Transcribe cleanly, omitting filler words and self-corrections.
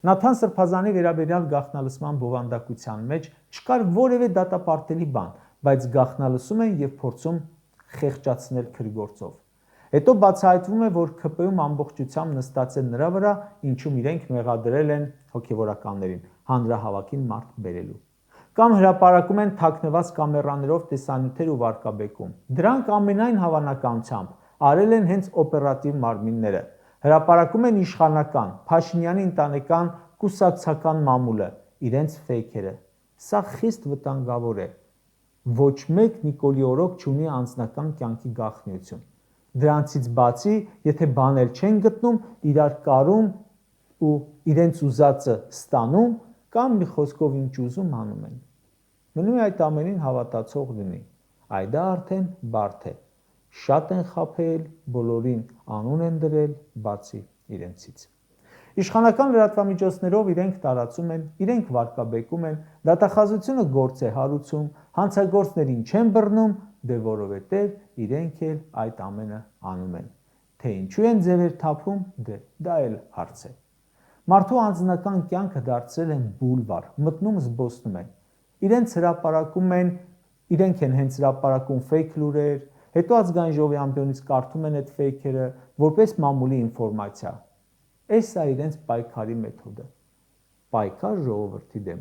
Նաթան Սրբազանի վերաբերյալ գաղտնալսման բովանդակության մեջ չկար որևէ դատապարտելի բան, բայց գաղտնալսում են և փորձում խեղճացնել քրիգործով։ Հետո բացահայտվում է, որ ՔՊ-ում ամբողջությամբ նստած են նրա վրա, ինչում իրենք մեղադրել են հոգևորականներին հանրահավաքին մարդ բերելու։ Կամ հրապարակում են թաքնված կամերաներով տեսանյութեր ու վարկաբեկում։ Դրանք ամենայն հավանականությամբ արել են հենց օպերատիվ մարմինները։ Հրապարակում են իշխանական, Փաշինյանի ընտանեկան կուսակցական մամուլը, իրենց ֆեյքերը։ Սա խիստ վտանգավոր է։ Ոչ մեկ Նիկոլի օրոք չունի անձնական կյանքի գաղտնիություն։ Դրանցից բացի, եթե բաներ չեն գտնում, իրար կարում ու իրենց ուզածը ստանում, կամ մի խոսքով ինչ ուզում անում են։ Մնում է այդ ամենին հավատացող լինի, այ դա արդեն բարդ է։ Շատ են խաբել, բոլորին անուն են դրել, բացի իրենցից։ Իշխանական լրատվամիջոցներով իրենք տարածում են, իրենք վարկաբեկում են, դատախազությունը գործ է հարուցում, հանցագործներին չեն բռնում, դե որովհետև իրենք էլ այդ ամենը անում են։ Թե ինչու են ձևեր թափում, դե դա էլ հարց է։ Մարդու անձնական կյանքը դարձրել են բուլվար, մտնում զբոսնում են։ Իրենք են հենց հրապարակում ֆեյք լուրեր, հետո Ազգային ժողովի ամբիոնից կարդում են այդ ֆեյքերը որպես մամուլի ինֆորմացիա։ Էս է իրենց պայքարի մեթոդը։ Պայքար ժողովրդի դեմ։